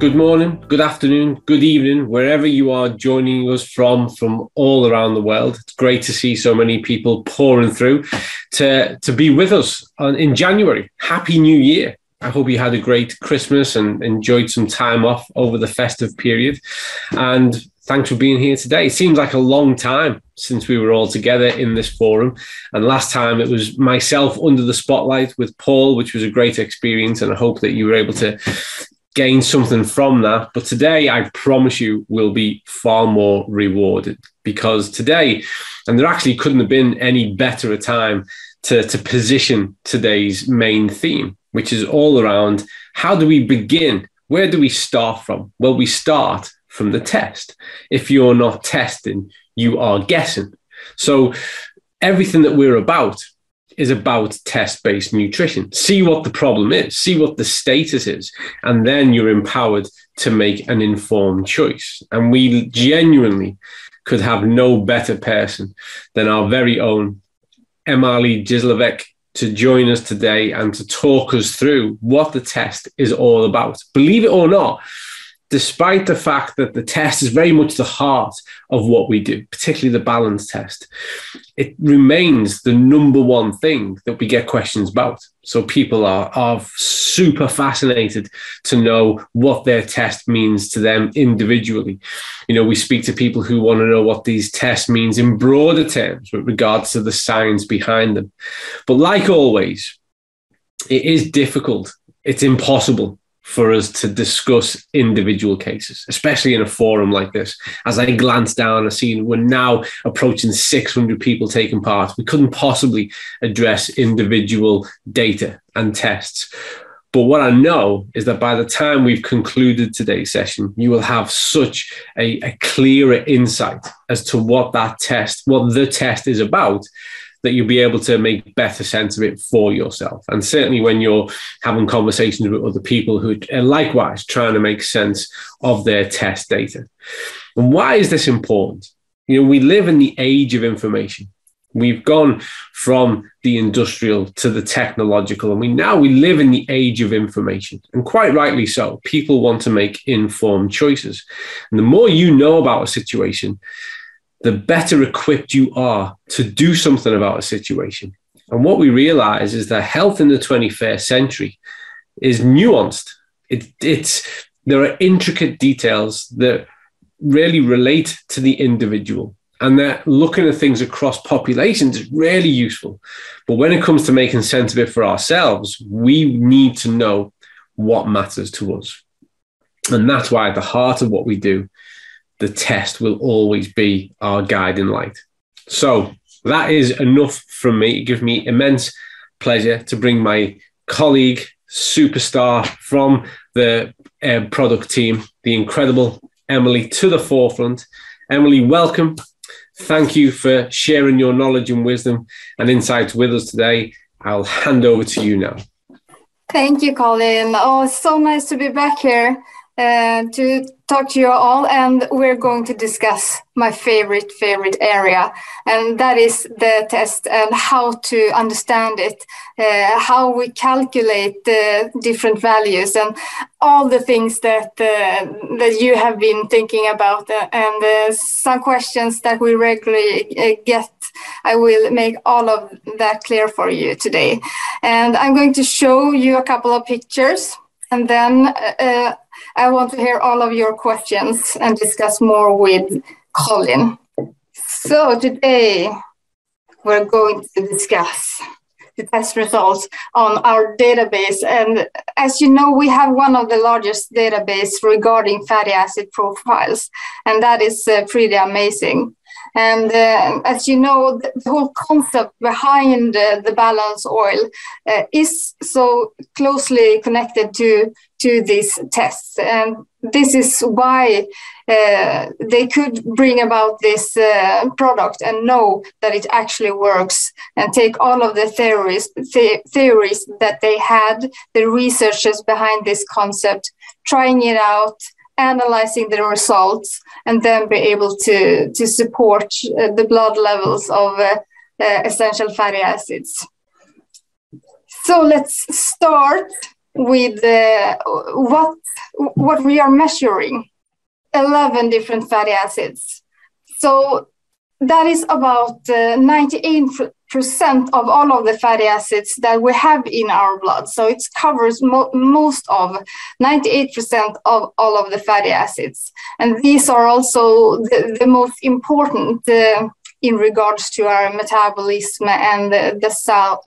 good morning, good afternoon, good evening, wherever you are joining us from all around the world. It's great to see so many people pouring through to be with us in January. Happy New Year. I hope you had a great Christmas and enjoyed some time off over the festive period. And thanks for being here today. It seems like a long time since we were all together in this forum. And last time it was myself under the spotlight with Paul, which was a great experience. And I hope that you were able to gain something from that. But today, I promise you, will be far more rewarded, because today, and there actually couldn't have been any better a time to position today's main theme, which is all around how do we begin? Where do we start from? Well, we start from the test. If you're not testing, you are guessing. So everything that we're about is about test-based nutrition. See what the problem is, see what the status is, and then you're empowered to make an informed choice. And we genuinely could have no better person than our very own Emmalee Gsslevik to join us today and to talk us through what the test is all about. Believe it or not, despite the fact that the test is very much the heart of what we do, particularly the balance test, it remains the number one thing that we get questions about. So people are super fascinated to know what their test means to them individually. You know, we speak to people who want to know what these tests means in broader terms with regards to the science behind them. But like always, it is difficult. It's impossible for us to discuss individual cases, especially in a forum like this. As I glance down, I see we're now approaching 600 people taking part. We couldn't possibly address individual data and tests. But what I know is that by the time we've concluded today's session, you will have such a clearer insight as to what that test, what the test is about, that you'll be able to make better sense of it for yourself. And certainly when you're having conversations with other people who are likewise trying to make sense of their test data. And why is this important? You know, we live in the age of information. We've gone from the industrial to the technological, and we live in the age of information. And quite rightly so. People want to make informed choices. And the more you know about a situation, the better equipped you are to do something about a situation. And what we realize is that health in the 21st century is nuanced. There are intricate details that really relate to the individual, and that looking at things across populations is really useful. But when it comes to making sense of it for ourselves, we need to know what matters to us. And that's why at the heart of what we do, the test will always be our guiding light. So that is enough from me. It gives me immense pleasure to bring my colleague, superstar from the product team, the incredible Emmalee, to the forefront. Emmalee, welcome. Thank you for sharing your knowledge and wisdom and insights with us today. I'll hand over to you now. Thank you, Colin. Oh, it's so nice to be back here to talk to you all, and we're going to discuss my favorite area, and that is the test and how to understand it, how we calculate the different values, and all the things that you have been thinking about, and some questions that we regularly get. I will make all of that clear for you today, and I'm going to show you a couple of pictures, and then I want to hear all of your questions and discuss more with Colin. So today we're going to discuss the test results on our database. And as you know, we have one of the largest database regarding fatty acid profiles, and that is pretty amazing. And as you know, the whole concept behind the balance oil is so closely connected to these tests. And this is why they could bring about this product and know that it actually works, and take all of the theories that they had, the researchers behind this concept, trying it out, analyzing the results, and then be able to support the blood levels of essential fatty acids. So let's start with what we are measuring, 11 different fatty acids. So that is about 98% of all of the fatty acids that we have in our blood. So it covers most of 98% of all of the fatty acids. And these are also the most important in regards to our metabolism and the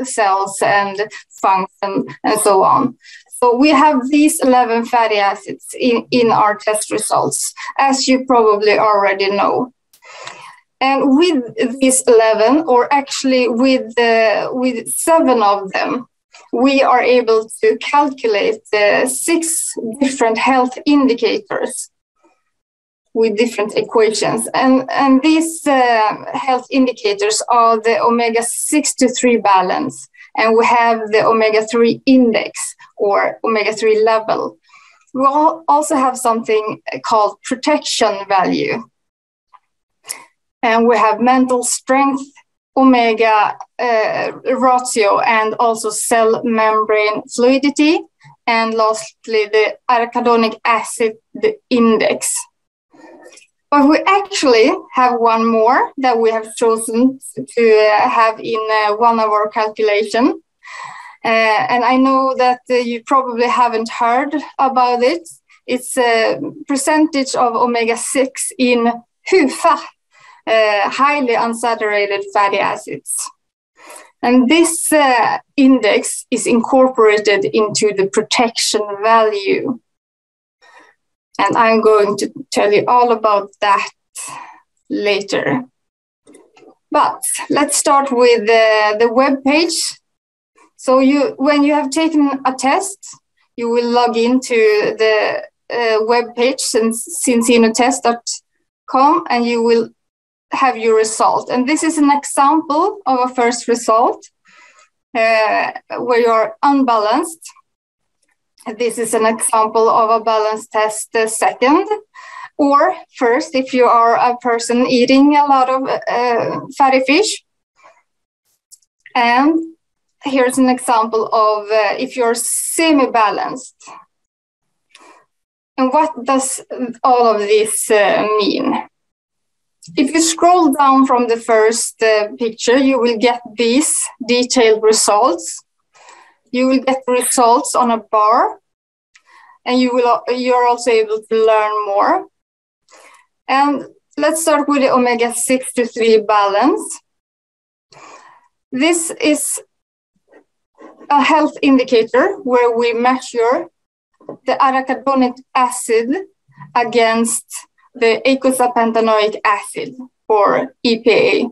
cells and function and so on. So we have these 11 fatty acids in our test results, as you probably already know. And with these 11, or actually with 7 of them, we are able to calculate 6 different health indicators with different equations. And these health indicators are the omega-6 to 3 balance, and we have the omega-3 index or omega-3 level. We also have something called protection value. And we have mental strength, omega ratio, and also cell membrane fluidity. And lastly, the arachidonic acid index. But we actually have one more that we have chosen to have in one of our calculations. And I know that you probably haven't heard about it. It's a percentage of omega-6 in HUFA, highly unsaturated fatty acids. And this index is incorporated into the protection value. And I'm going to tell you all about that later. But let's start with the web page. So when you have taken a test, you will log into the web page, cincinotest.com, and you will have your result. And this is an example of a first result where you're unbalanced. This is an example of a balanced test second, or first if you are a person eating a lot of fatty fish. And here's an example of if you're semi-balanced. And what does all of this mean? If you scroll down from the first picture, you will get these detailed results. You will get results on a bar, and you're also able to learn more. And let's start with the omega-6 to 3 balance. This is a health indicator where we measure the arachidonic acid against the eicosapentaenoic acid, or EPA.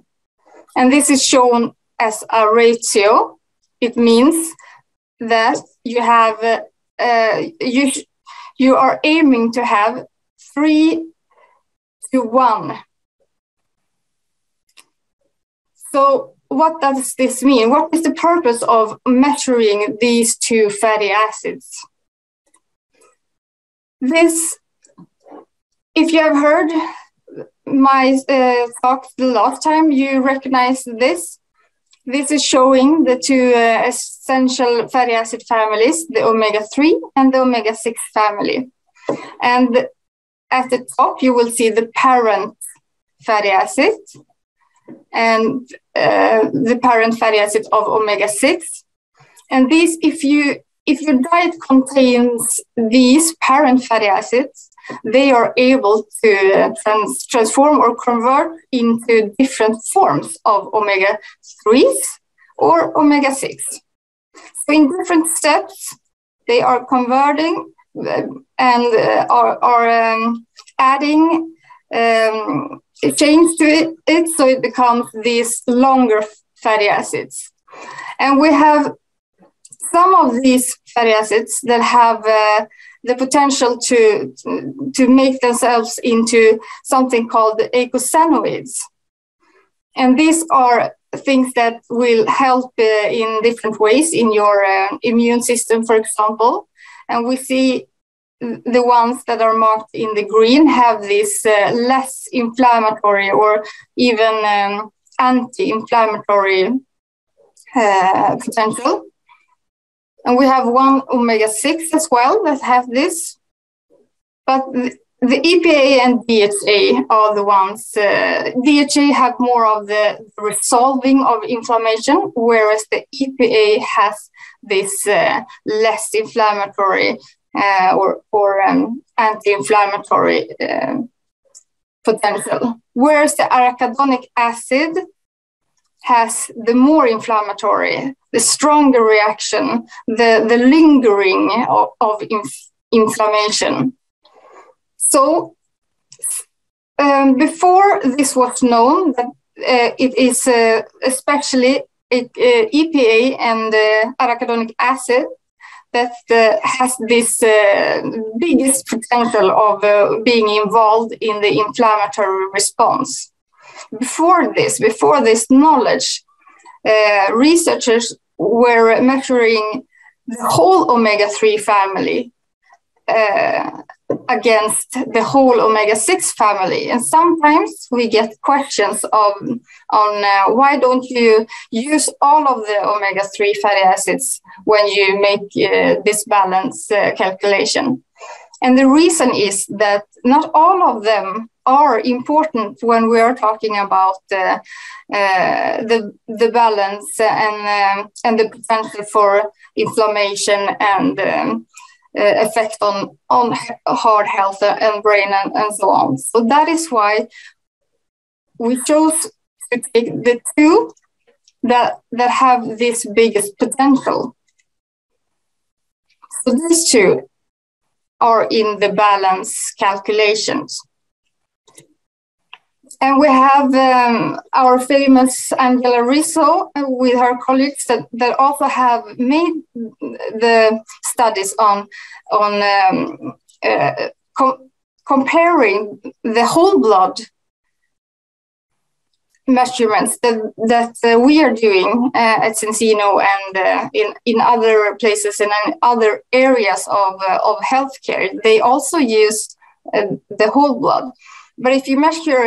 And this is shown as a ratio. It means that you have you are aiming to have 3:1. So what does this mean? What is the purpose of measuring these two fatty acids? This, if you have heard my talk the last time, you recognize this. This is showing the two essential fatty acid families, the omega-3 and the omega-6 family. And at the top, you will see the parent fatty acid and the parent fatty acid of omega-6. And these, if your diet contains these parent fatty acids, they are able to transform or convert into different forms of omega-3s or omega-6. So in different steps, they are converting and are adding change to it, so it becomes these longer fatty acids. And we have some of these fatty acids that have the potential to make themselves into something called eicosanoids. And these are things that will help in different ways in your immune system, for example. And we see the ones that are marked in the green have this less inflammatory or even anti-inflammatory potential. And we have one omega-6 as well that have this. But the EPA and DHA are the ones. DHA have more of the resolving of inflammation, whereas the EPA has this less inflammatory or anti-inflammatory potential. Whereas the arachidonic acid has the more inflammatory, the stronger reaction, the lingering of inflammation. So before this was known, that it is especially EPA and arachidonic acid that has this biggest potential of being involved in the inflammatory response. Before this knowledge, researchers were measuring the whole omega-3 family against the whole omega-6 family. And sometimes we get questions on why don't you use all of the omega-3 fatty acids when you make this balance calculation. And the reason is that not all of them are important when we are talking about the balance and the potential for inflammation and effect on heart health and brain and so on. So that is why we chose to take the two that have this biggest potential. So these two are in the balance calculations. And we have our famous Angela Rizzo with her colleagues that also have made the studies on comparing the whole blood measurements that we are doing at Cincino and in other places and in other areas of healthcare. They also use the whole blood. But if you measure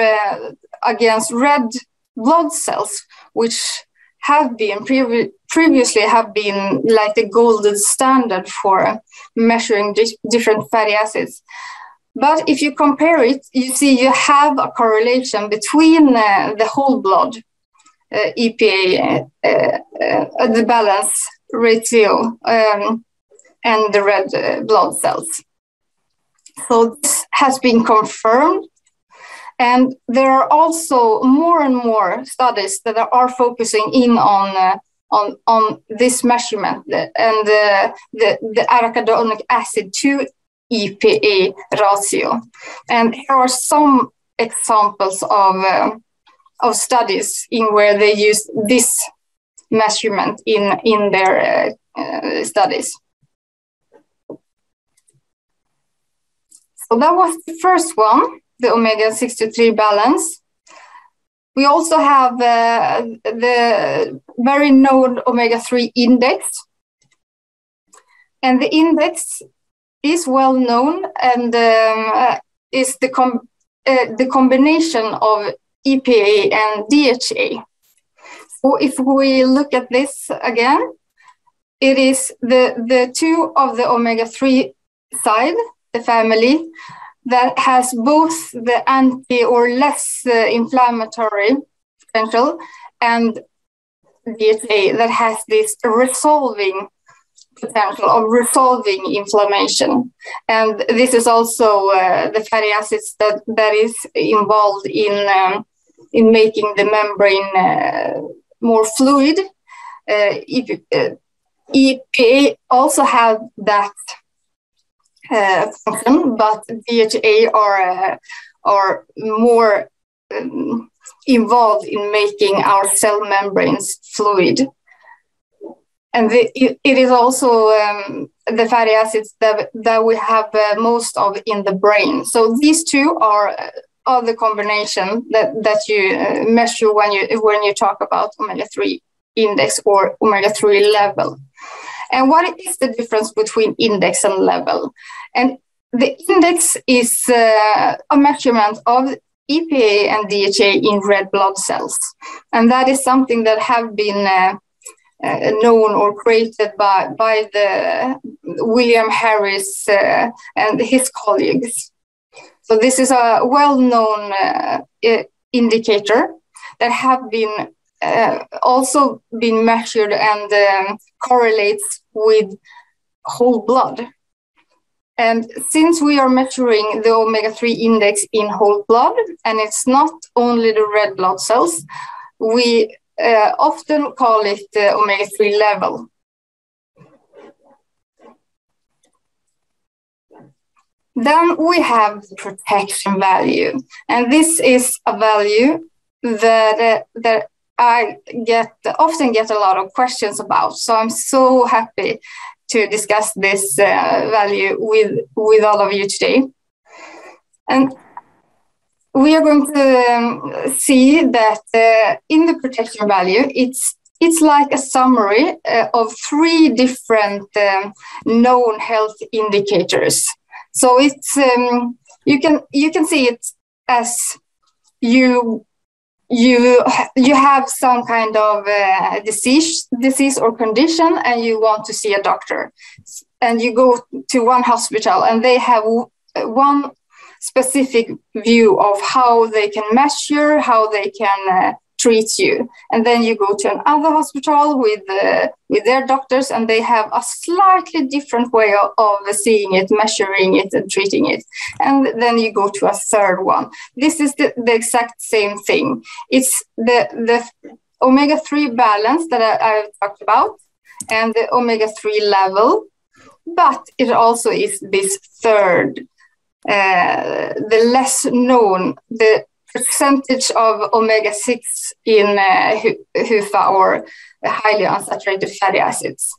against red blood cells, which have been previously have been like the gold standard for measuring different fatty acids. But if you compare it, you see you have a correlation between the whole blood EPA, the balance ratio, and the red blood cells. So this has been confirmed. And there are also more and more studies that are focusing in on this measurement and the arachidonic acid to EPA ratio. And here are some examples of studies in where they use this measurement in their studies. So that was the first one, the omega-6 balance. We also have the very known omega-3 index. And the index is well known and is the combination of EPA and DHA. So if we look at this again, it is the two of the omega-3 side, the family, that has both the anti or less inflammatory potential and DHA that has this resolving potential of resolving inflammation. And this is also the fatty acids that is involved in making the membrane more fluid. EPA also have that function, but DHA are more involved in making our cell membranes fluid. And it is also the fatty acids that we have most of in the brain. So these two are the combination that you measure when you talk about omega-3 index or omega-3 level. And what is the difference between index and level? And the index is a measurement of EPA and DHA in red blood cells. And that is something that have been known or created by the William Harris and his colleagues. So this is a well-known indicator that have been also been measured and correlates with whole blood. And since we are measuring the omega-3 index in whole blood, and it's not only the red blood cells, we often call it the omega-3 level. Then we have the protection value, and this is a value that I often get a lot of questions about. So I'm so happy to discuss this value with all of you today. And we are going to see that in the protection value, it's like a summary of 3 different known health indicators. So it's you can see it as you have some kind of disease or condition, and you want to see a doctor, and you go to one hospital, and they have one specific view of how they can measure, how they can treat you, and then you go to another hospital with their doctors, and they have a slightly different way of seeing it, measuring it, and treating it, and then you go to a third one. This is the exact same thing. It's the omega-3 balance that I've talked about, and the omega-3 level, but it also is this third, the less known, the percentage of omega-6 in HUFA, or highly unsaturated fatty acids.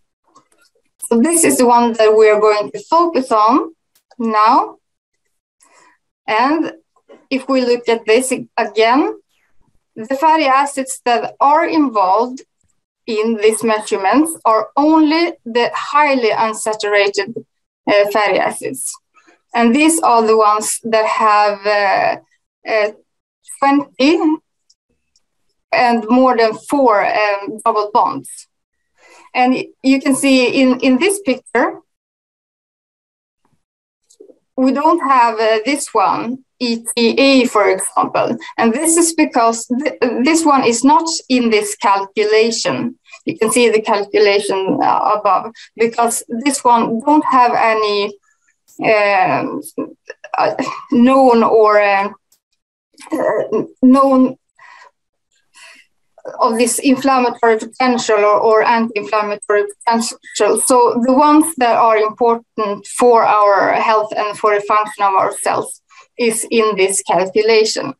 So this is the one that we are going to focus on now. And if we look at this again, the fatty acids that are involved in these measurements are only the highly unsaturated fatty acids. And these are the ones that have 20 and more than 4 double bonds. And you can see in this picture, we don't have this one, ETA, for example. And this is because this one is not in this calculation. You can see the calculation above, because this one don't have any known or known of this inflammatory potential or anti-inflammatory potential. So the ones that are important for our health and for the function of our cells is in this calculation.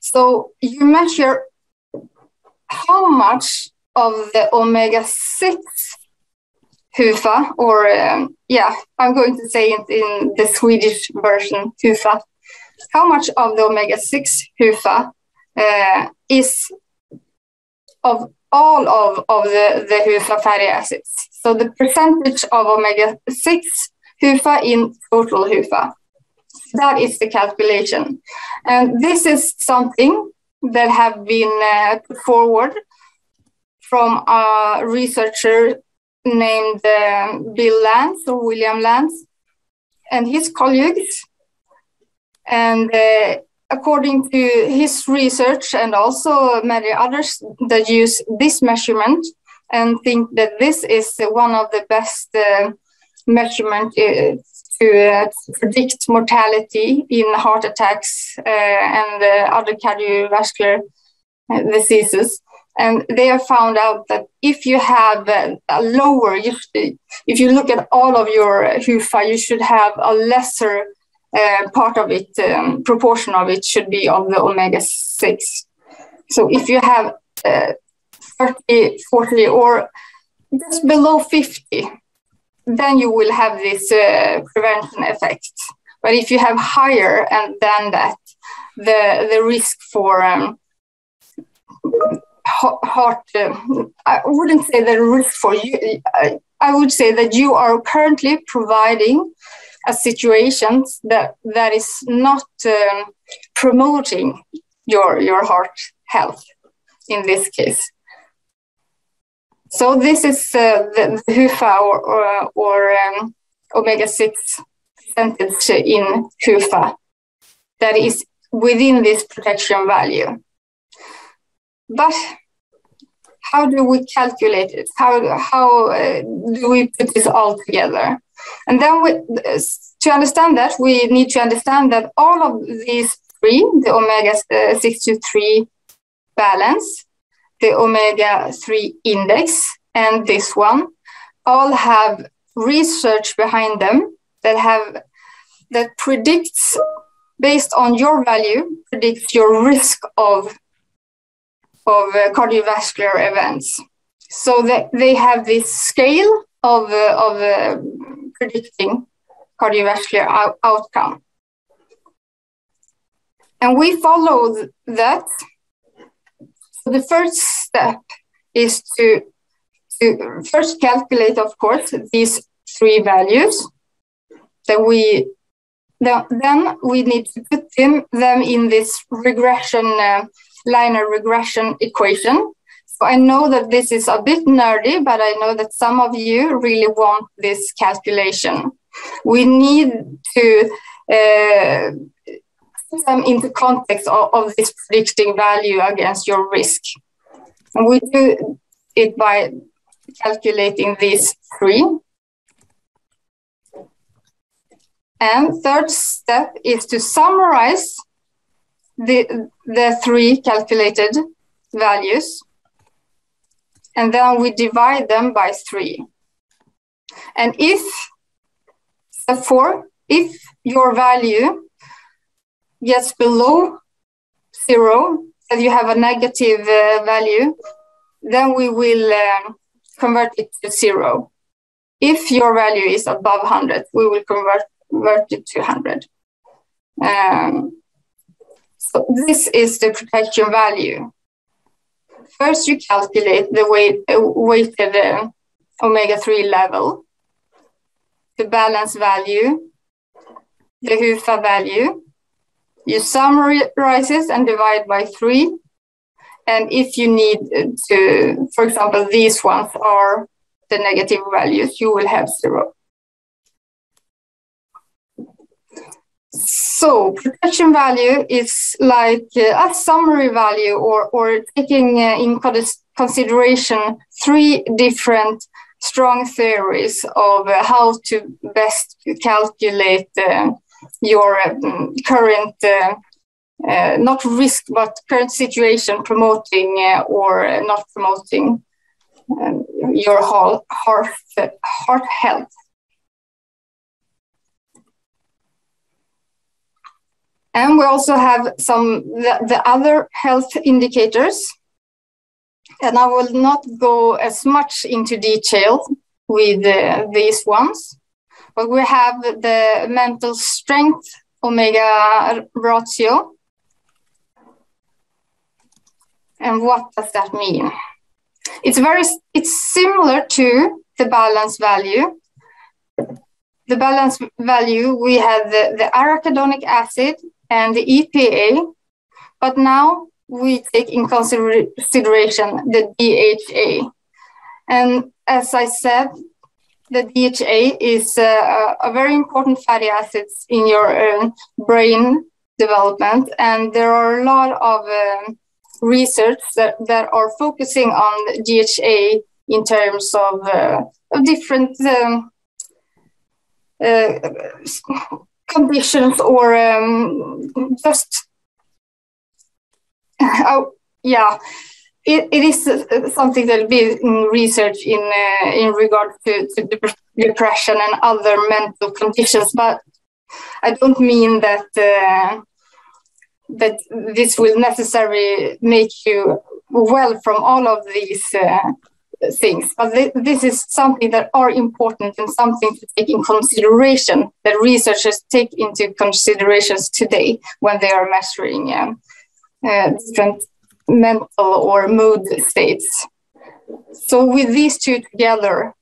So you measure how much of the omega-6 HUFA, or I'm going to say it in the Swedish version, HUFA, how much of the omega-6 HUFA is of all of the HUFA fatty acids. So the percentage of omega-6 HUFA in total HUFA. That is the calculation. And this is something that have been put forward from a researcher named Bill Lance, or William Lance, and his colleagues. And according to his research, and also many others that use this measurement and think that this is one of the best measurement to predict mortality in heart attacks and other cardiovascular diseases. And they have found out that if you have a lower, if you look at all of your HUFA, you should have a lesser part of it, proportion of it should be of the omega-6. So if you have 30, 40, or just below 50, then you will have this prevention effect. But if you have higher than that, the risk for heart, I wouldn't say the risk for you, I would say that you are currently providing a situation that is not promoting your heart health in this case. So this is the HUFA or omega-6 percentage in HUFA that is within this protection value. But how do we calculate it? How do we put this all together? And then to understand that, we need to understand that all of these three, the omega-6 to 3 balance, the omega-3 index, and this one, all have research behind them that predicts, based on your value, predicts your risk of cardiovascular events. So that they have this scale of predicting cardiovascular outcome. And we follow that. So the first step is to first calculate, of course, these three values. Then we need to put them in this linear regression equation. So I know that this is a bit nerdy, but I know that some of you really want this calculation. We need to put them into context of this predicting value against your risk. And we do it by calculating these three. And third step is to summarize the three calculated values. And then we divide them by 3. And if your value gets below 0, and you have a negative value, then we will convert it to 0. If your value is above 100, we will convert it to 100. So this is the protection value. First, you calculate the weighted omega-3 level, the balance value, the HUFA value. You summarize it and divide by 3. And if you need to, for example, these ones are the negative values, you will have 0. So protection value is like a summary value or taking in consideration 3 different strong theories of how to best calculate your current, not risk, but current situation promoting or not promoting your heart health. And we also have the other health indicators. And I will not go as much into detail with these ones, but we have the mental strength omega ratio. And what does that mean? It's similar to the balance value. The balance value, we have the arachidonic acid and the EPA, but now we take in consideration the DHA. And as I said, the DHA is a very important fatty acid in your brain development, and there are a lot of research that are focusing on DHA in terms of different conditions or just it is something that will be in research in regard to depression and other mental conditions, but I don't mean that that this will necessarily make you well from all of these things, but this is something that are important and something to take in consideration, that researchers take into considerations today when they are measuring different mental or mood states. So with these two together,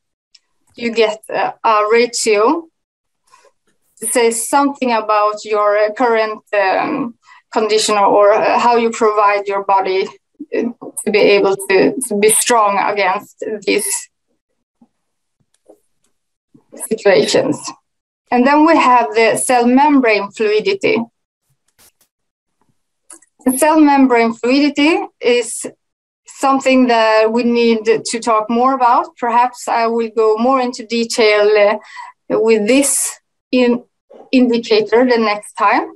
you get a ratio to say something about your current condition or how you provide your body to be able to be strong against these situations. And then we have the cell membrane fluidity. The cell membrane fluidity is something that we need to talk more about. Perhaps I will go more into detail with this indicator the next time.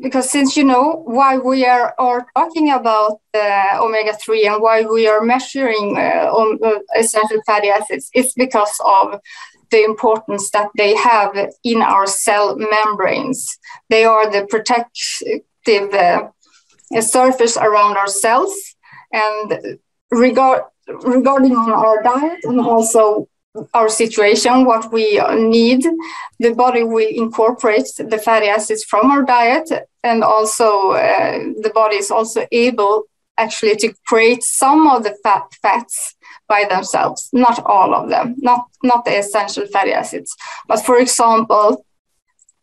Because since you know why we are talking about omega-3 and why we are measuring essential fatty acids, it's because of the importance that they have in our cell membranes. They are the protective surface around our cells. And regarding on our diet and also our situation, what we need, the body will incorporate the fatty acids from our diet, and also the body is also able actually to create some of the fats by themselves, not all of them, not the essential fatty acids. But for example,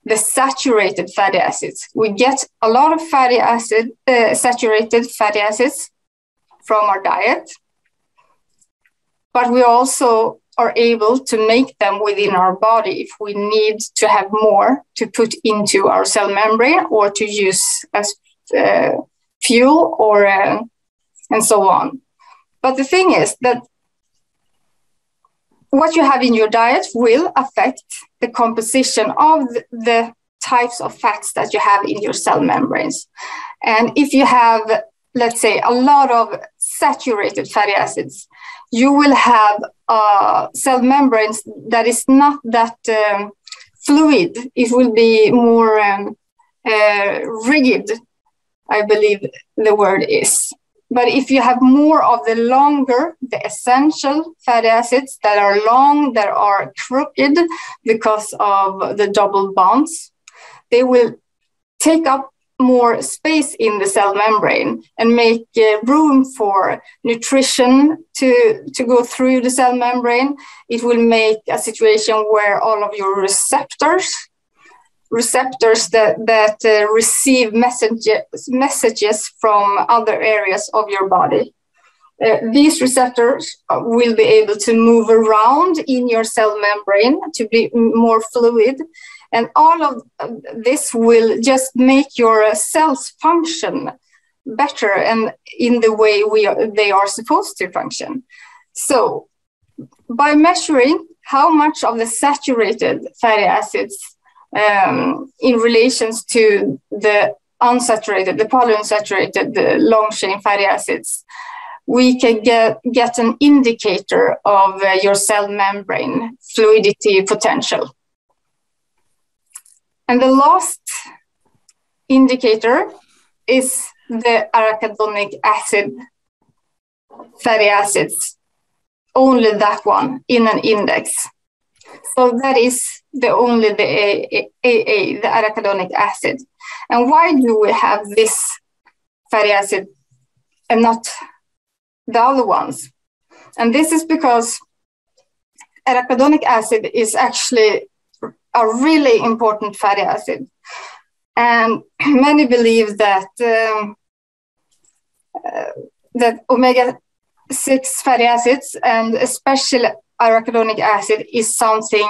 the saturated fatty acids. We get a lot of fatty acid, saturated fatty acids from our diet, but we also are able to make them within our body if we need to have more to put into our cell membrane or to use as fuel or and so on. But the thing is that what you have in your diet will affect the composition of the types of fats that you have in your cell membranes. And if you have, let's say, a lot of saturated fatty acids, you will have cell membranes that is not that fluid. It will be more rigid, I believe the word is. But if you have more of the essential fatty acids that are long, that are crooked because of the double bonds, they will take up more space in the cell membrane and make room for nutrition to go through the cell membrane. It will make a situation where all of your receptors that receive messages from other areas of your body. These receptors will be able to move around in your cell membrane to be more fluid. And all of this will just make your cells function better and in the way they are supposed to function. So by measuring how much of the saturated fatty acids in relations to the unsaturated, the polyunsaturated, the long-chain fatty acids, we can get an indicator of your cell membrane fluidity potential. And the last indicator is the arachidonic acid fatty acids, only that one in an index. So that is only the AA, the arachidonic acid. And why do we have this fatty acid and not the other ones? And this is because arachidonic acid is actually a really important fatty acid. And many believe that that omega-6 fatty acids, and especially arachidonic acid, is something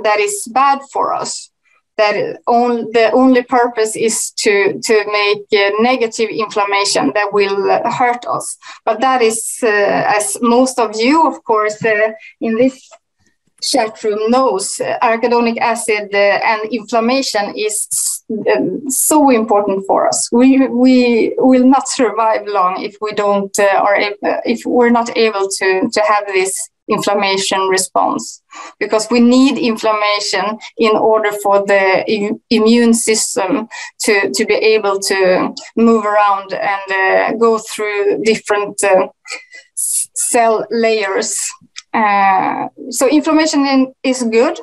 that is bad for us. That the only purpose is to make negative inflammation that will hurt us. But that is, as most of you, of course, in this chat room knows, arachidonic acid and inflammation is so important for us. We will not survive long if we don't if we're not able to have this inflammation response, because we need inflammation in order for the immune system to be able to move around and go through different cell layers. So inflammation is good.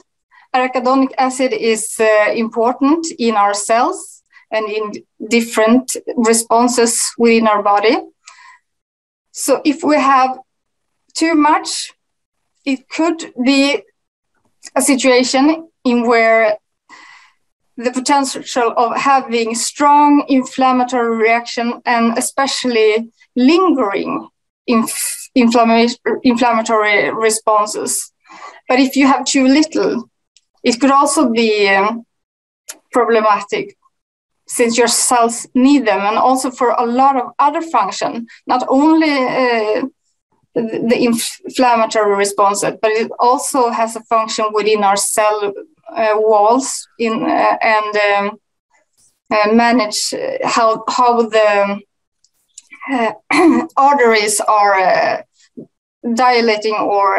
Arachidonic acid is important in our cells and in different responses within our body. So if we have too much, it could be a situation in where the potential of having strong inflammatory reaction and especially lingering inflammatory responses. But if you have too little, it could also be problematic, since your cells need them, and also for a lot of other function, not only the inflammatory response, but it also has a function within our cell walls and manage how the arteries are dilating or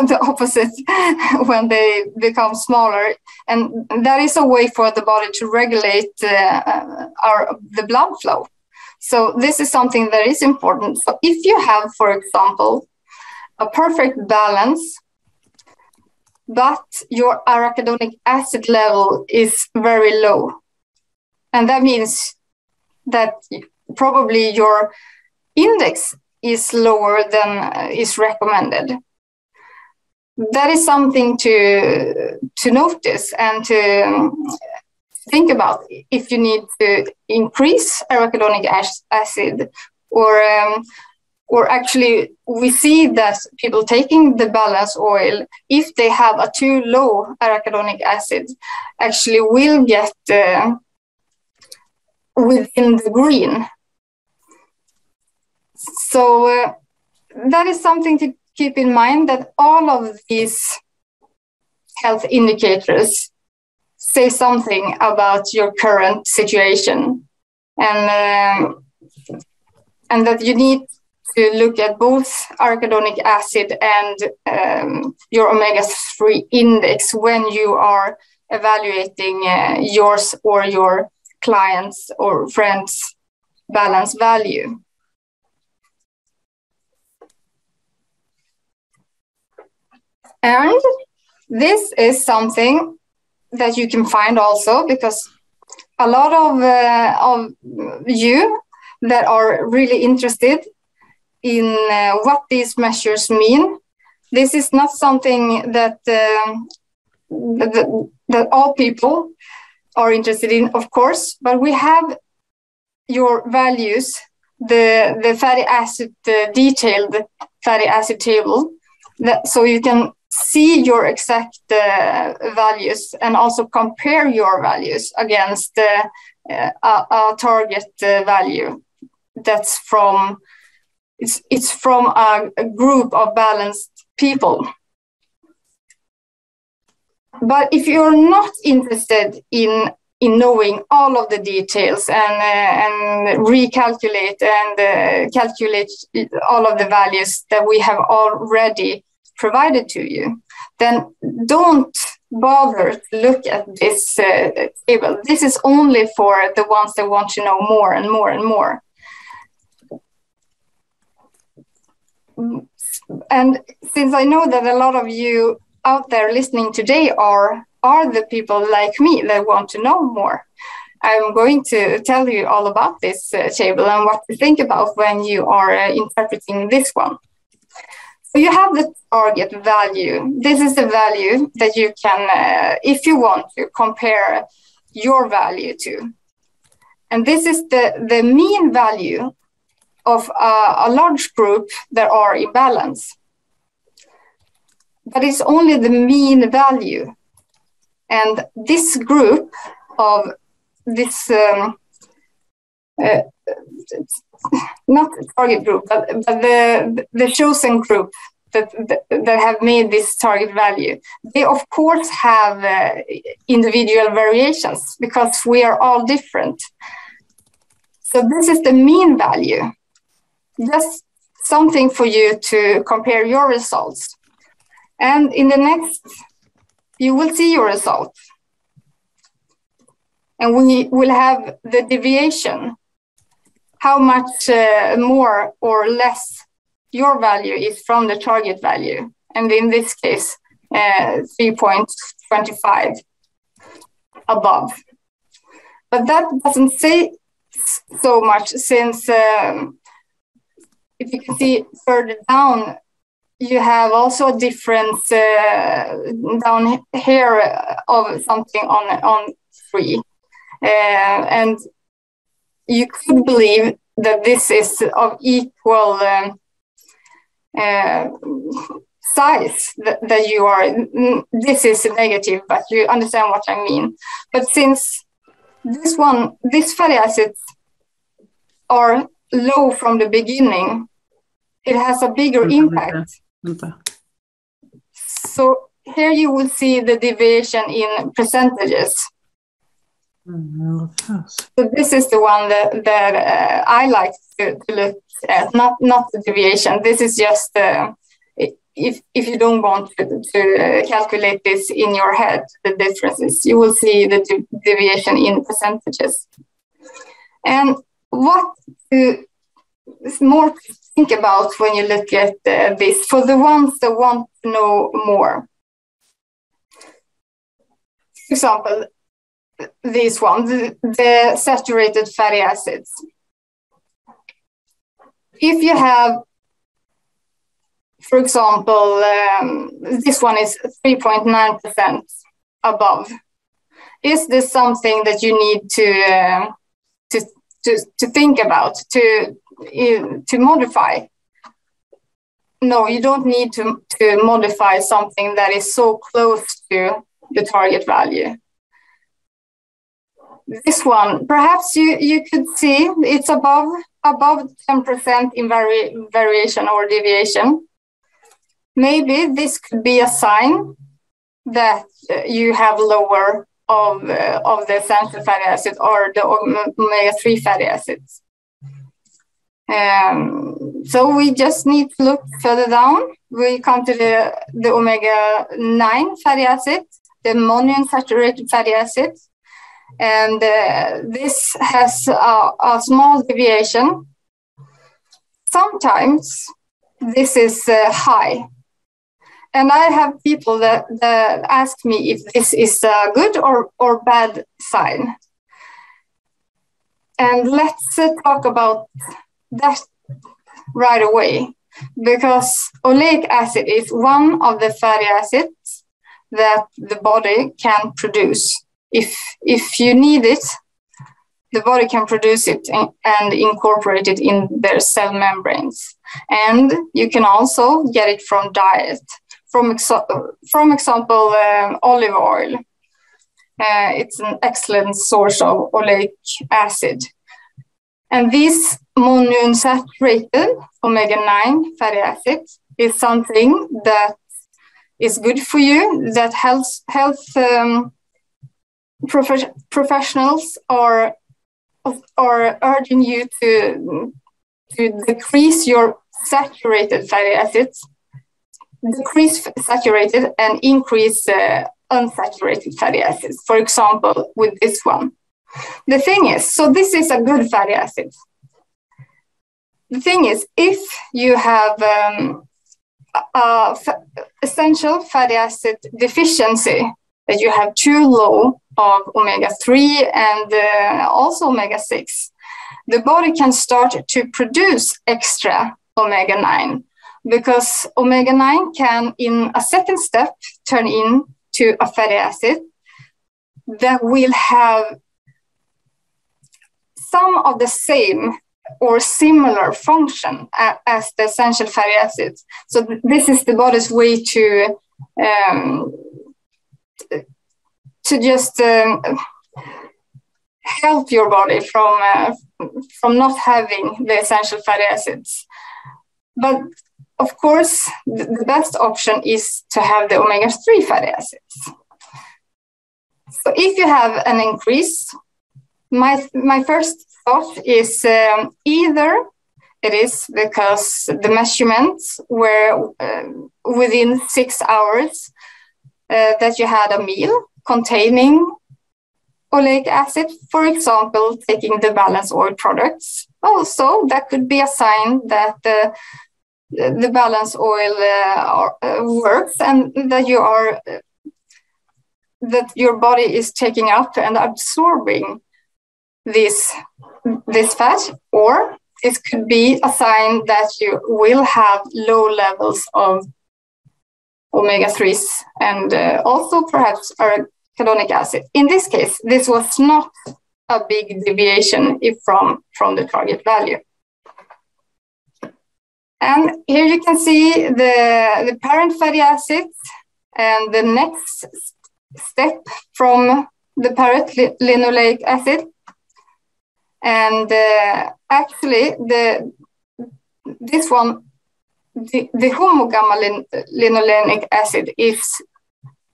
the opposite when they become smaller, and that is a way for the body to regulate the blood flow. So this is something that is important. So if you have, for example, a perfect balance, but your arachidonic acid level is very low, and that means that probably your index is lower than is recommended. That is something to notice and to think about if you need to increase arachidonic acid, or actually we see that people taking the balance oil, if they have a too low arachidonic acid, actually will get within the green. So that is something to keep in mind, that all of these health indicators say something about your current situation, and that you need to look at both arachidonic acid and your omega-3 index when you are evaluating yours or your clients' or friends' balance value. And this is something that you can find also, because a lot of you that are really interested in what these measures mean. This is not something that that all people are interested in, of course, but we have your values, the fatty acid, the detailed fatty acid table, so you can see your exact values and also compare your values against a target value that's from it's from a group of balanced people. But if you're not interested in knowing all of the details and recalculate and calculate all of the values that we have already provided to you, then don't bother to look at this table. This is only for the ones that want to know more and more and more. And since I know that a lot of you out there listening today are the people like me that want to know more, I'm going to tell you all about this table and what to think about when you are interpreting this one. So you have the target value. This is the value that you can, if you want to, compare your value to. And this is the mean value of a large group that are in balance. But it's only the mean value. And this group of this, not the target group, but the chosen group that have made this target value, they of course have individual variations because we are all different. So this is the mean value. Just something for you to compare your results. And in the next, you will see your result. And we will have the deviation, how much more or less your value is from the target value. And in this case, 3.25 above. But that doesn't say so much, since if you can see further down you have also a difference down here of something on 3. And you could believe that this is of equal size that you are. This is negative, but you understand what I mean. But since these fatty acids are low from the beginning, it has a bigger impact. So here you will see the deviation in percentages. So this is the one that I like to look at, not the deviation. This is just if you don't want to calculate this in your head, the differences, you will see the deviation in percentages. And what more to think about when you look at this, for the ones that want to know more. For example, this one, the saturated fatty acids. If you have, for example, this one is 3.9% above, is this something that you need to think about, to modify? No, you don't need to modify something that is so close to the target value. This one, perhaps you could see it's above 10% in variation or deviation. Maybe this could be a sign that you have lower of the essential fatty acid or the omega-3 fatty acids. So we just need to look further down. We come to the omega-9 fatty acid, the monounsaturated fatty acid. And this has a small deviation. Sometimes this is high. And I have people that ask me if this is a good or bad sign. And let's talk about that right away, because oleic acid is one of the fatty acids that the body can produce. If you need it, the body can produce it and incorporate it in their cell membranes. And you can also get it from diet. From example, olive oil. It's an excellent source of oleic acid. And this monounsaturated omega-9 fatty acid is something that is good for you, that health professionals are urging you to decrease your saturated fatty acids, decrease saturated and increase unsaturated fatty acids, for example, with this one. The thing is, so this is a good fatty acid. The thing is, if you have essential fatty acid deficiency, that you have too low of omega-3 and also omega-6, the body can start to produce extra omega-9, because omega-9 can, in a second step, turn into a fatty acid that will have some of the same or similar function as the essential fatty acids. So this is the body's way to just help your body from not having the essential fatty acids. But of course, the best option is to have the omega-3 fatty acids. So if you have an increase, my first thought is either it is because the measurements were within 6 hours that you had a meal containing oleic acid, for example, taking the balance oil products. Also, that could be a sign that the balance oil works and that your body is taking up and absorbing this fat. Or, this could be a sign that you will have low levels of omega-3s and also perhaps arachidonic acid. In this case, this was not a big deviation from the target value. And here you can see the parent fatty acids and the next step from the parent linoleic acid. And actually, this one, the homogamma linolenic acid is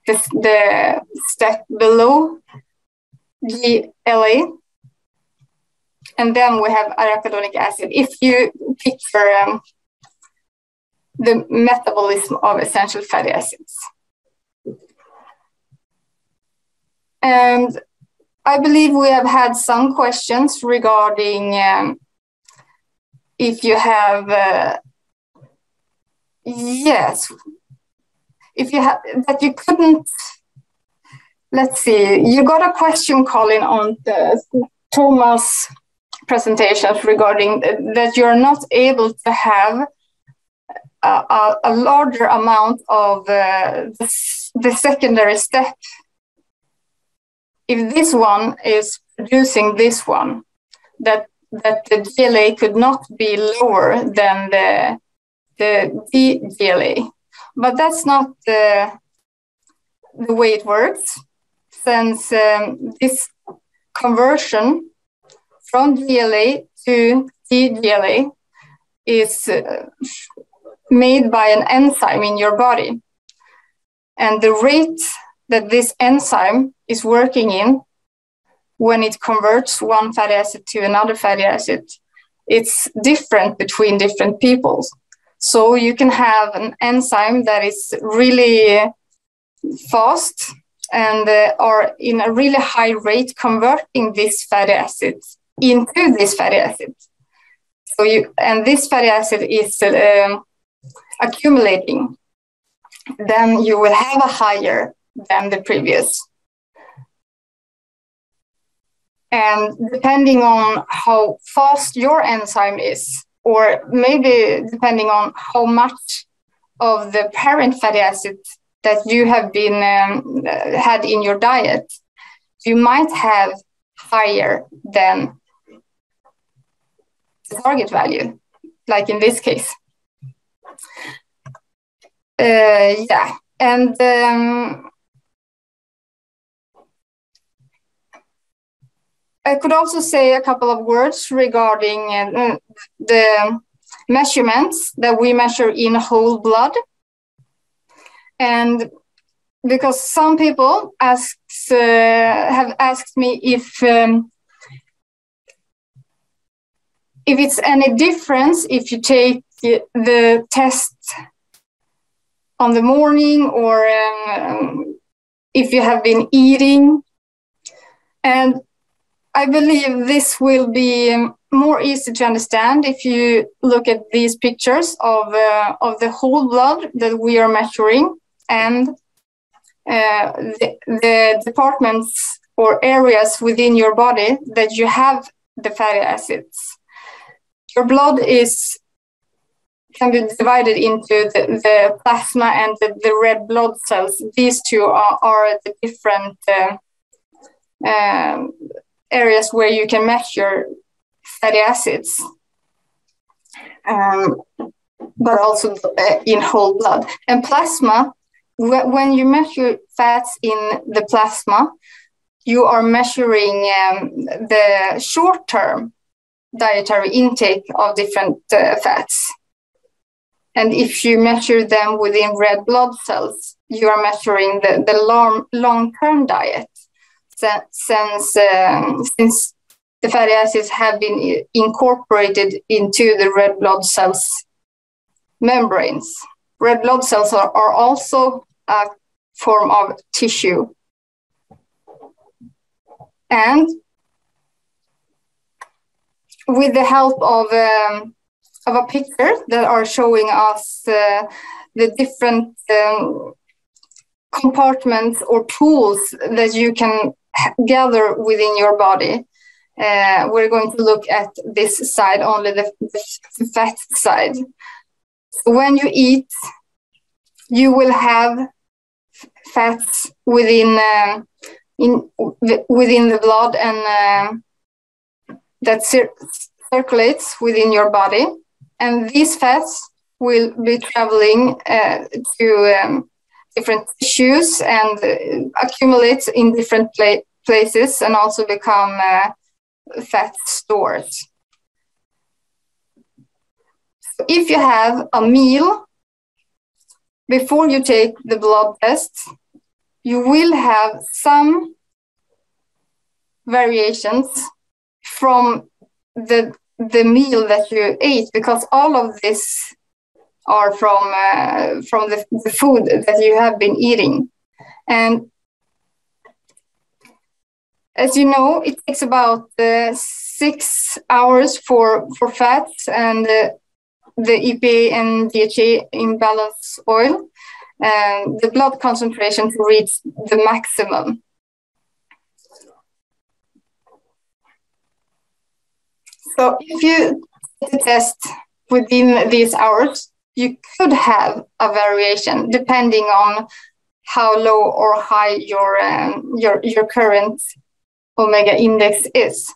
the step below GLA. And then we have arachidonic acid. If you picture the metabolism of essential fatty acids. And I believe we have had some questions regarding if you have, if you have, that you couldn't, let's see, you got a question, Colin, on the Thomas presentations regarding that you're not able to have a larger amount of the secondary step. If this one is producing this one, that the GLA could not be lower than the DGLA. But that's not the way it works, since this conversion from GLA to DGLA is made by an enzyme in your body. And the rate that this enzyme is working in when it converts one fatty acid to another fatty acid, it's different between different people. So you can have an enzyme that is really fast and or in a really high rate converting these fatty acids into this fatty acid. So and this fatty acid is accumulating, then you will have a higher than the previous. And depending on how fast your enzyme is, or maybe depending on how much of the parent fatty acid that you have been had in your diet, you might have higher than the target value, like in this case. And I could also say a couple of words regarding the measurements that we measure in whole blood. And because some people have asked me if it's any difference if you take the test on the morning or if you have been eating. And I believe this will be more easy to understand if you look at these pictures of the whole blood that we are measuring and the departments or areas within your body that you have the fatty acids. Your blood can be divided into the plasma and the red blood cells. These two are the different areas where you can measure fatty acids, but also in whole blood. And plasma, when you measure fats in the plasma, you are measuring the short-term dietary intake of different fats. And if you measure them within red blood cells, you are measuring the long-term diet. Since the fatty acids have been incorporated into the red blood cells membranes. Red blood cells are also a form of tissue. And with the help of a picture that are showing us the different compartments or tools that you can gather within your body. we're going to look at this side, only the fat side. So when you eat, you will have fats within the blood and that circulates within your body, and these fats will be traveling to different tissues and accumulate in different places and also become fat stores. So if you have a meal before you take the blood test, you will have some variations from the meal that you ate, because all of this are from the food that you have been eating. And as you know, it takes about 6 hours for fats and the EPA and DHA imbalance oil, and the blood concentration to reach the maximum. So if you take the test within these hours, you could have a variation depending on how low or high your current omega index is.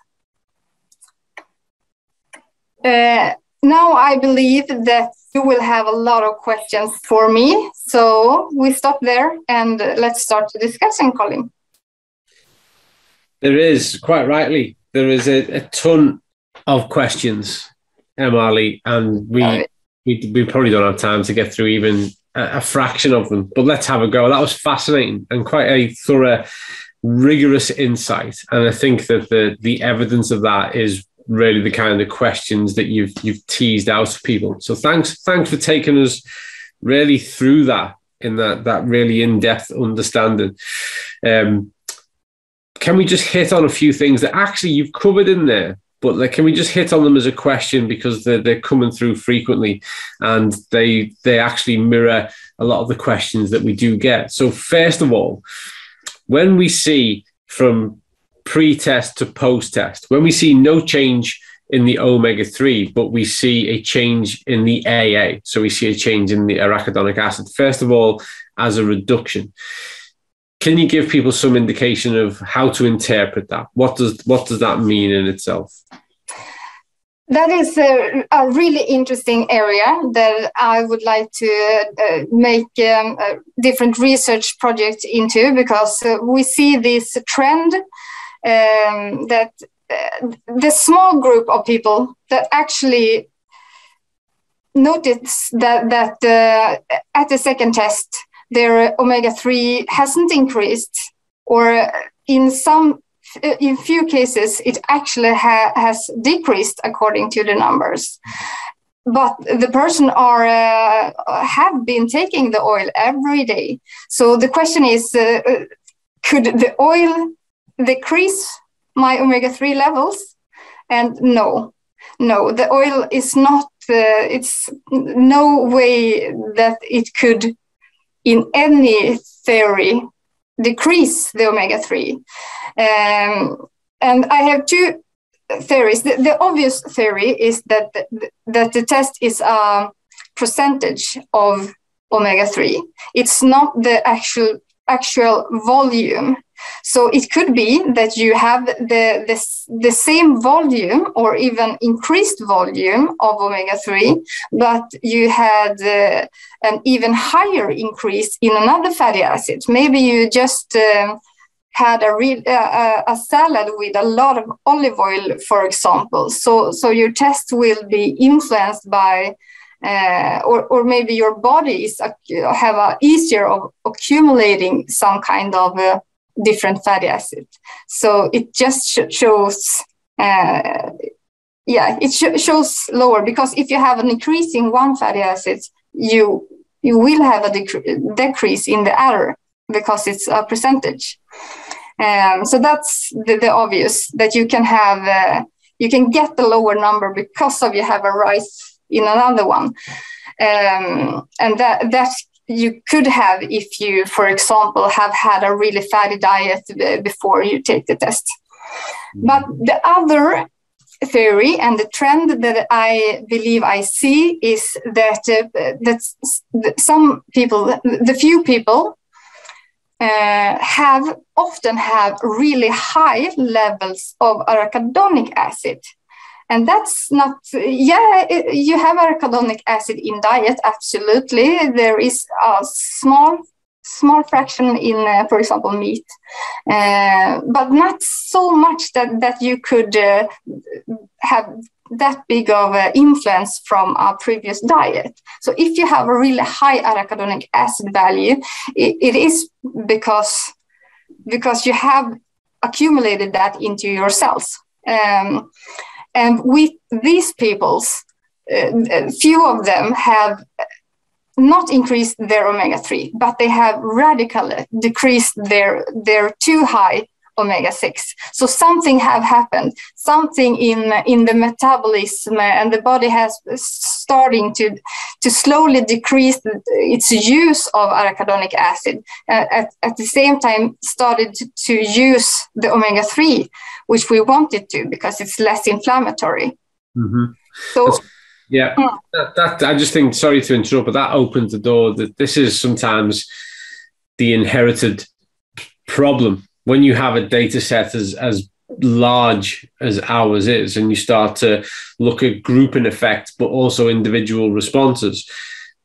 Now I believe that you will have a lot of questions for me, so we stop there and let's start discussing, Colin. There is, quite rightly, there is a ton of questions, Emmalee, and we probably don't have time to get through even a fraction of them, but let's have a go. That was fascinating and quite a thorough, rigorous insight, and I think that the evidence of that is really the kind of questions that you've teased out of people. So thanks for taking us really through that in that really in-depth understanding. Can we just hit on a few things that actually you've covered in there, but can we just hit on them as a question, because they're coming through frequently and they actually mirror a lot of the questions that we do get. So first of all, when we see from pre-test to post-test, when we see no change in the omega-3, but we see a change in the AA, so we see a change in the arachidonic acid, first of all, as a reduction, can you give people some indication of how to interpret that? What does that mean in itself? That is a really interesting area that I would like to make different research projects into, because we see this trend that the small group of people that actually notice that at the second test their omega-3 hasn't increased, or in few cases it actually has decreased according to the numbers, but the person have been taking the oil every day. So the question is, could the oil decrease my omega-3 levels? And no, the oil is not, it's no way that it could in any theory decrease the omega-3. And I have two theories. The obvious theory is that the test is a percentage of omega-3. It's not the actual volume. So it could be that you have the same volume or even increased volume of omega-3, but you had an even higher increase in another fatty acid. Maybe you just had a salad with a lot of olive oil, for example. So your test will be influenced by, or maybe your body have a easier of accumulating some kind of different fatty acid. So it just shows, shows lower, because if you have an increase in one fatty acid, you will have a decrease in the other, because it's a percentage. So that's the obvious, that you can have, you can get the lower number because of you have a rise in another one. And that you could have if you, for example, have had a really fatty diet before you take the test. But the other theory and the trend that I believe I see is that some people, the few people, often have really high levels of arachidonic acid. And that's not, you have arachidonic acid in diet, absolutely. There is a small fraction in, for example, meat, but not so much that you could have that big of an influence from our previous diet. So if you have a really high arachidonic acid value, it is because you have accumulated that into your cells. And with these peoples, few of them have not increased their omega-3, but they have radically decreased their too high omega-6. So something have happened, something in the metabolism, and the body has starting to slowly decrease its use of arachidonic acid. At the same time, started to use the omega-3, which we wanted to because it's less inflammatory. Mm-hmm. So. Yeah, that I just think, sorry to interrupt, but that opens the door that this is sometimes the inherited problem. When you have a data set as large as ours is, and you start to look at grouping effect, but also individual responses,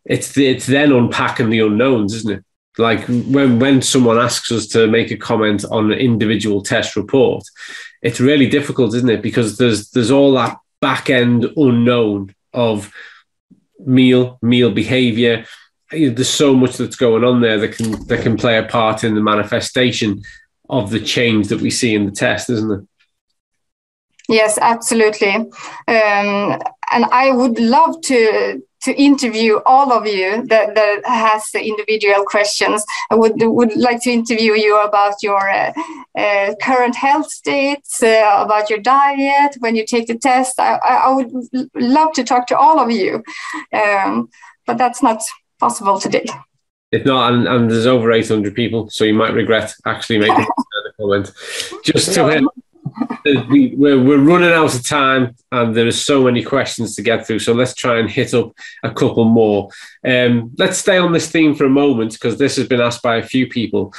it's then unpacking the unknowns, isn't it? Like when someone asks us to make a comment on an individual test report, it's really difficult, isn't it? Because there's all that back end unknown of meal behavior. There's so much that's going on there that can play a part in the manifestation of the change that we see in the test, isn't it? Yes, absolutely. And I would love to interview all of you that has individual questions. I would like to interview you about your current health states, about your diet, when you take the test. I would love to talk to all of you, but that's not possible today. If not, and there's over 800 people, so you might regret actually making a comment. Just to we're running out of time, and there are so many questions to get through. So let's try and hit up a couple more. Let's stay on this theme for a moment, because this has been asked by a few people.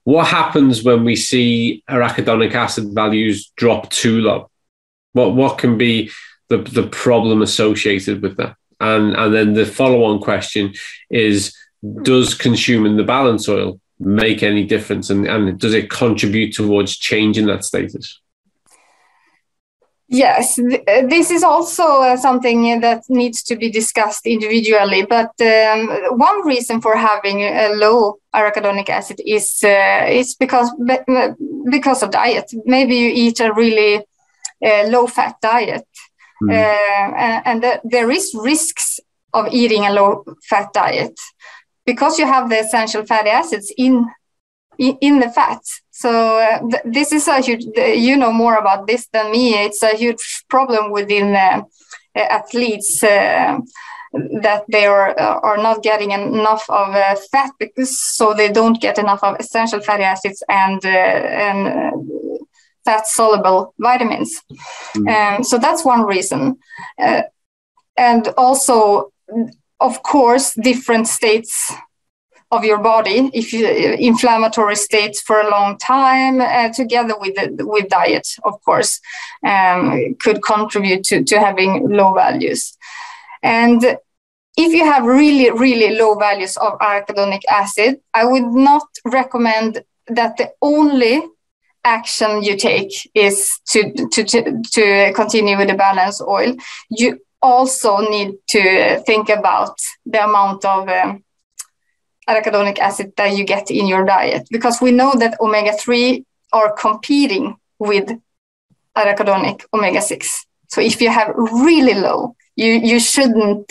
What happens when we see arachidonic acid values drop too low? What can be the problem associated with that? And then the follow-on question is, does consuming the balance oil make any difference, and does it contribute towards changing that status? Yes, this is also something that needs to be discussed individually. But one reason for having a low arachidonic acid is because of diet. Maybe you eat a really low-fat diet, and there is risks of eating a low-fat diet because you have the essential fatty acids in the fat. So this is a huge, you know more about this than me. It's a huge problem within athletes that they are not getting enough of fat, so they don't get enough of essential fatty acids and fat-soluble vitamins. So that's one reason. And also, of course, different states of your body, if you inflammatory states for a long time, together with diet, of course, could contribute to having low values. And if you have really, really low values of arachidonic acid, I would not recommend that the only action you take is to continue with the balance oil. You also need to think about the amount of arachidonic acid that you get in your diet, because we know that omega-3 are competing with arachidonic omega-6. So if you have really low, you shouldn't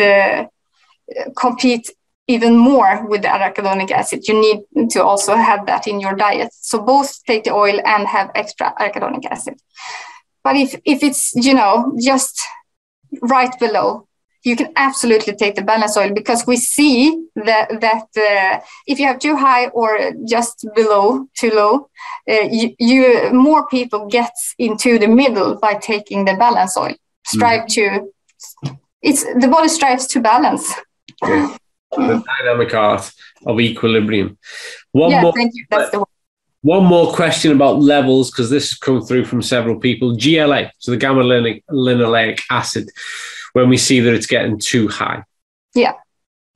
compete even more with the arachidonic acid. You need to also have that in your diet. So both take the oil and have extra arachidonic acid. But if it's, just right below, you can absolutely take the balance oil, because we see that if you have too high or just below, too low, more people get into the middle by taking the balance oil. The body strives to balance. Yeah. The dynamic art of equilibrium. Thank you. That's the word. One more question about levels, because this has come through from several people. GLA, so the gamma linoleic acid, when we see that it's getting too high. Yeah.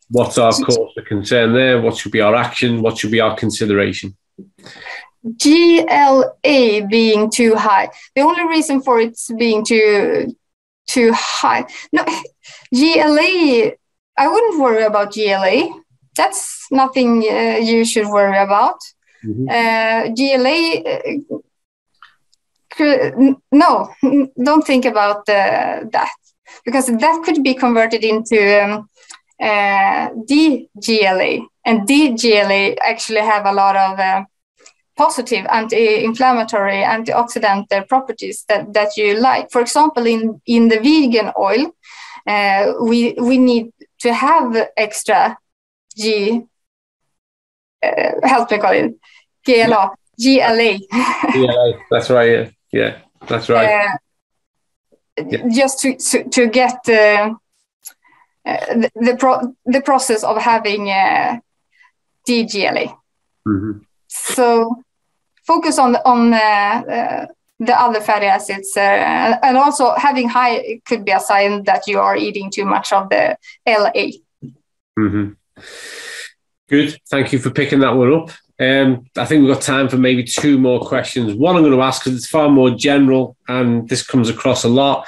What's our cause for concern there? What should be our action? What should be our consideration? GLA being too high. The only reason for it being too high. No, GLA, I wouldn't worry about GLA. That's nothing you should worry about. GLA, no, don't think about that, because that could be converted into DGLA, and DGLA actually have a lot of positive anti-inflammatory, antioxidant properties that you like. For example, in the vegan oil, we need to have extra help me call it, GLA. GLA, that's right, yeah, that's right. Just to get the process of having DGLA. So focus on the other fatty acids, and also having high could be a sign that you are eating too much of the LA. Good. Thank you for picking that one up. I think we've got time for maybe two more questions. One I'm going to ask, because it's far more general and this comes across a lot.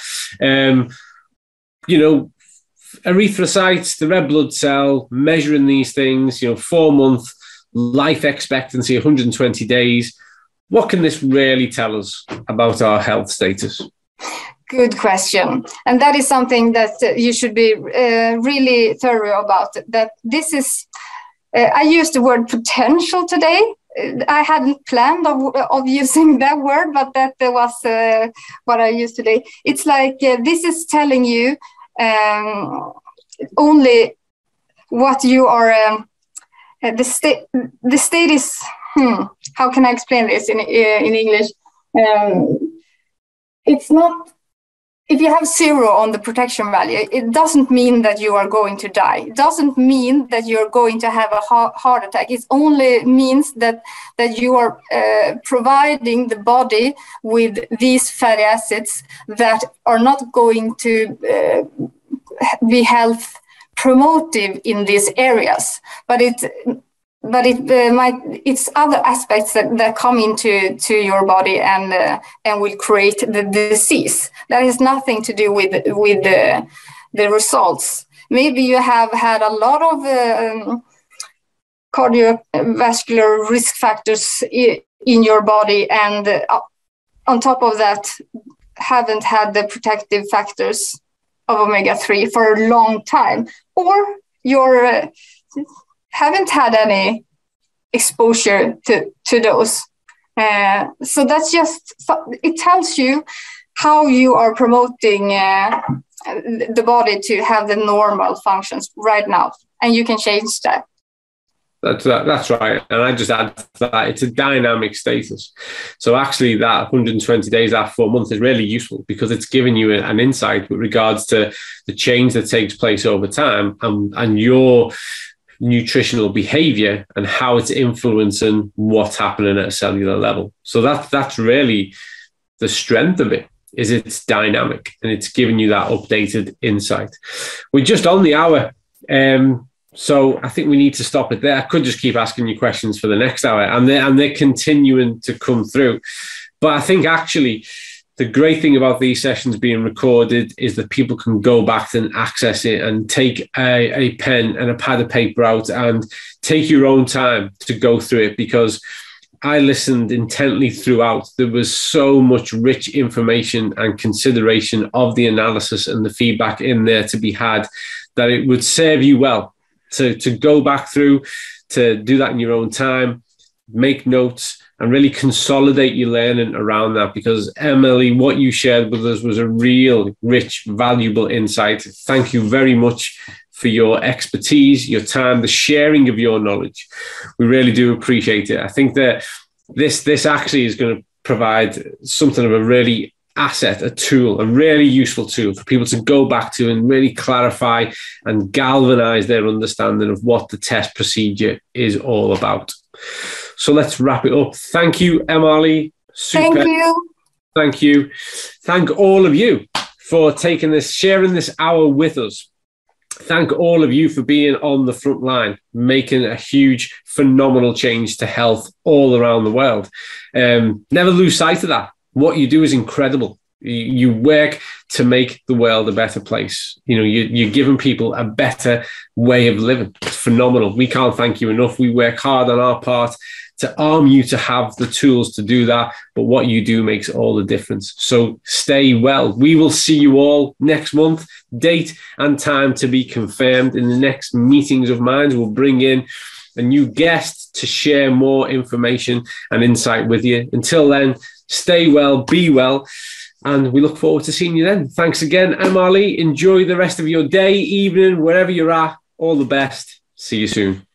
Erythrocytes, the red blood cell, measuring these things, 4-month life expectancy, 120 days. What can this really tell us about our health status? Good question. And that is something that you should be really thorough about. That this is, I used the word potential today. I hadn't planned of using that word, but that was what I used today. It's like this is telling you only what you are. The state is. How can I explain this in English? It's not. If you have 0 on the protection value, it doesn't mean that you are going to die. It doesn't mean that you're going to have a heart attack. It only means that you are providing the body with these fatty acids that are not going to be health promotive in these areas. But it's other aspects that come into your body and will create the disease. That has nothing to do with the results. Maybe you have had a lot of cardiovascular risk factors in your body, and on top of that, haven't had the protective factors of omega-3 for a long time, or you're haven't had any exposure to those. So that's just, it tells you how you are promoting the body to have the normal functions right now. And you can change that. That's right. And I just add to that, it's a dynamic status. So actually that 120 days after 4 months is really useful, because it's giving you an insight with regards to the change that takes place over time and your nutritional behavior and how it's influencing what's happening at a cellular level. So that's really the strength of it, is it's dynamic and it's giving you that updated insight. We're just on the hour. So I think we need to stop it there. I could just keep asking you questions for the next hour, and they're continuing to come through. But I think actually the great thing about these sessions being recorded is that people can go back and access it and take a pen and a pad of paper out and take your own time to go through it, because I listened intently throughout. There was so much rich information and consideration of the analysis and the feedback in there to be had, that it would serve you well to go back through, to do that in your own time, make notes, and really consolidate your learning around that, because Emmalee, what you shared with us was a real rich, valuable insight. Thank you very much for your expertise, your time, the sharing of your knowledge. We really do appreciate it. I think that this actually is going to provide something of a really asset, a tool, a really useful tool for people to go back to and really clarify and galvanize their understanding of what the test procedure is all about. So let's wrap it up. Thank you, Emmalee. Thank you. Thank you. Thank all of you for taking this, sharing this hour with us. Thank all of you for being on the front line, making a huge, phenomenal change to health all around the world. Never lose sight of that. What you do is incredible. You work to make the world a better place. You know, you're giving people a better way of living. It's phenomenal. We can't thank you enough. We work hard on our part to arm you to have the tools to do that. But what you do makes all the difference. So stay well. We will see you all next month. Date and time to be confirmed. In the next meetings of minds, we'll bring in a new guest to share more information and insight with you. Until then, stay well, be well, and we look forward to seeing you then. Thanks again, Emmalee. Enjoy the rest of your day, evening, wherever you're at. All the best. See you soon.